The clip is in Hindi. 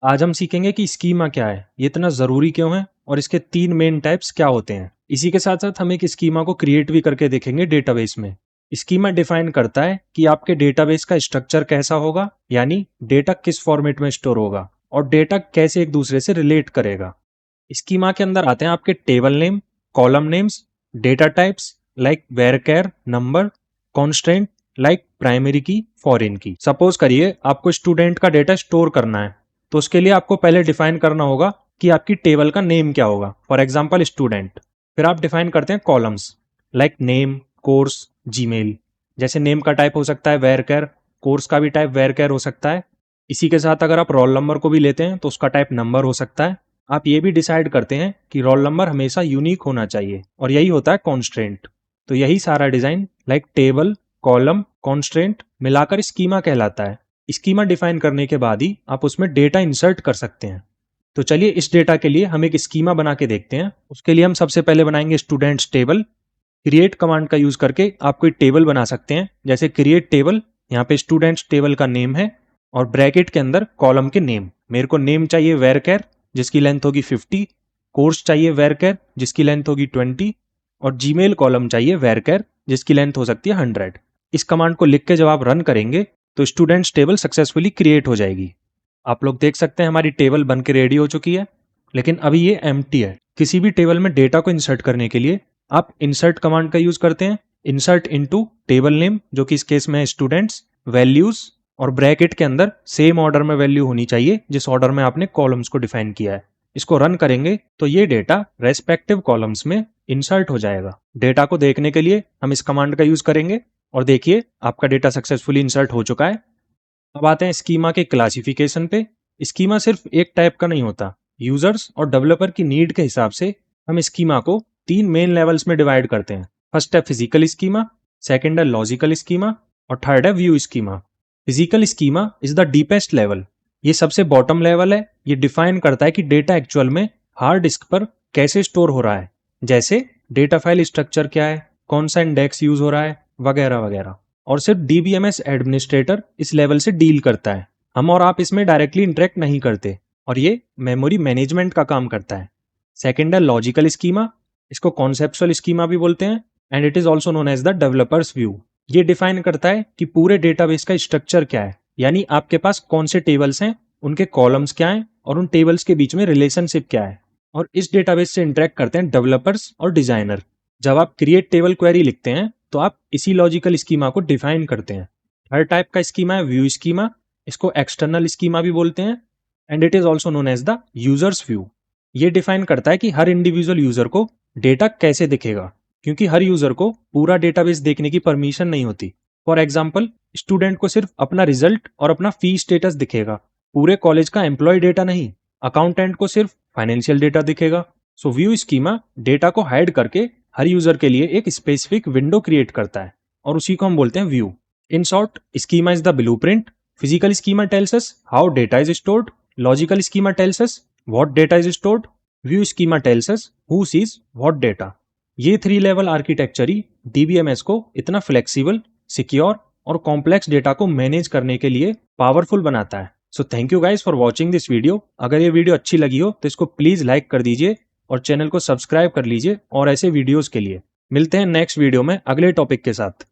आज हम सीखेंगे कि स्कीमा क्या है, ये इतना ज़रूरी क्यों है और इसके 3 मेन टाइप्स क्या होते हैं। इसी के साथ-साथ हम एक स्कीमा को क्रिएट भी करके देखेंगे डेटाबेस में। स्कीमा डिफाइन करता है कि आपके डेटाबेस का स्ट्रक्चर कैसा होगा, यानी डेटा किस फॉर्मेट में स्टोर होगा और डेटा कैसे एक दूसरे से रिलेट करेगा। स्कीमा के अंदर आते हैं आपके table name, column names, data types like varchar, number, constant like primary key, foreign key. Suppose करिए आपको स्टूडेंट का डेटा स्टोर करना है, तो उसके लिए आपको पहले डिफाइन करना होगा कि आपकी टेबल का नेम क्या होगा। For example student. फिर आप डिफाइन करते हैं columns like name, course, Gmail. जैसे नेम का टाइप हो सकता है वेरचर, कोर्स का भी टाइप वेरचर हो सकता है। इसी के साथ अगर आप रोल नंबर को भी लेते हैं तो उसका टाइप नंबर हो सकता है। आप ये भी डिसाइड करते हैं कि रोल नंबर हमेशा यूनिक होना चाहिए और यही होता है कॉन्स्ट्रेंट। तो यही सारा design like table, column, constraint मिलाकर स्कीमा कहलाता है। स्कीमा डिफाइन करने के बाद ही आप उसमें डेटा इंसर्ट कर सकते हैं। तो चलिए इस डेटा के लिए हम एक स्कीमा बना के देखते हैं। उसके लिए हम सबसे पहले बनाएंगे स्टूडेंट्स टेबल। क्रिएट कमांड का यूज करके आप कोई टेबल बना सकते हैं, जैसे क्रिएट टेबल। यहाँ पे स्टूडेंट्स टेबल का नेम है और ब्रैकेट के अंदर कॉलम के नेम। मेरे को नेम चाहिए वेरचर जिसकी लेंथ होगी 50, कोर्स चाहिए वेरचर जिसकी लेंथ होगी 20 और जीमेल कॉलम चाहिए वेरचर जिसकी लेंथ हो सकती है 100। इस कमांड को लिख के जब आप रन करेंगे तो स्टूडेंट्स टेबल सक्सेसफुली क्रिएट हो जाएगी। आप लोग देख सकते हैं हमारी टेबल बन के रेडी हो चुकी है, लेकिन अभी ये एम्प्टी है। किसी भी टेबल में डेटा को इंसर्ट करने के लिए आप इंसर्ट कमांड का यूज करते हैं। इंसर्ट इनटू टेबल नेम, जो कि इस केस में है स्टूडेंट्स, वैल्यूज और ब्रैकेट के अंदर सेम ऑर्डर में वैल्यू होनी चाहिए जिस ऑर्डर में आपने कॉलम्स को डिफाइन किया है। इसको रन करेंगे तो ये डेटा रेस्पेक्टिव कॉलम्स में इंसर्ट हो जाएगा। डेटा को देखने के लिए हम इस कमांड का यूज करेंगे और देखिए आपका डेटा सक्सेसफुली इंसर्ट हो चुका है। अब आते हैं स्कीमा के क्लासिफिकेशन पे। स्कीमा सिर्फ एक टाइप का नहीं होता। यूजर्स और डेवलपर की नीड के हिसाब से हम स्कीमा को 3 मेन लेवल्स में डिवाइड करते हैं। फर्स्ट है फिजिकल स्कीमा, सेकंड है लॉजिकल स्कीमा और थर्ड है view schema. Physical schema is the deepest level. ये सबसे बॉटम लेवल है। ये डिफाइन करता है कि डेटा एक्चुअल में हार्ड डिस्क पर कैसे स्टोर हो रहा है, जैसे डेटा फाइल स्ट्रक्चर क्या है, कौन सा इंडेक्स यूज हो रहा है, वगैरह वगैरह। और सिर्फ डीबीएमएस एडमिनिस्ट्रेटर इस लेवल से डील करता है। हम और आप इसमें डायरेक्टली इंटरेक्ट नहीं करते और ये मेमोरी मैनेजमेंट का काम करता है। सेकंड है लॉजिकल स्कीमा। इसको कॉन्सेप्चुअल स्कीमा भी बोलते हैं and it is also known as the developers view. ये डिफाइन करता है कि पूरे डेटाबेस का स्ट्रक्चर क्या है, यानी आपके पास कौन से टेबल्स हैं, उनके कॉलम्स क्या हैं और उन टेबल्स के बीच में रिलेशनशिप क्या है। और इस डेटाबेस से इंटरेक्ट करते हैं डेवलपर्स और डिजाइनर। जब आप क्रिएट टेबल क्वेरी लिखते हैं तो आप इसी लॉजिकल स्कीमा को डिफाइन करते हैं। हर टाइप का स्कीमा है व्यू स्कीमा। इसको एक्सटर्नल स्कीमा भी बोलते हैं and it is also known as the users view. ये डिफाइन करता है कि हर इंडिविजुअल यूजर को डेटा कैसे दिखेगा, क्योंकि हर यूजर को पूरा डेटाबेस देखने की परमिशन नहीं होती। फॉर एग्जाम्पल, स्टूडेंट को सिर्फ अपना रिजल्ट और अपना फी स्टेटस दिखेगा, पूरे कॉलेज का एम्प्लॉय डेटा नहीं। अकाउंटेंट को सिर्फ फाइनेंशियल डेटा दिखेगा। सो व्यू स्कीमा डेटा को हाइड करके हर यूजर के लिए एक स्पेसिफिक विंडो क्रिएट करता है और उसी को हम बोलते हैं view. In short, schema is the blueprint. Physical schema tells us how data is stored, logical schema tells us what data is stored, view schema tells us who seize what data. ये 3 लेवल आर्किटेक्चर ही डीबीएमएस को इतना फ्लेक्सिबल, सिक्योर और कॉम्प्लेक्स डेटा को मैनेज करने के लिए पावरफुल बनाता है। So thank you guys for watching this video. अगर ये वीडियो अच्छी लगी हो तो इसको प्लीज लाइक कर दीजिए और चैनल को सब्सक्राइब कर लीजिए और ऐसे वीडियोस के लिए। मिलते हैं नेक्स्ट वीडियो में अगले टॉपिक के साथ।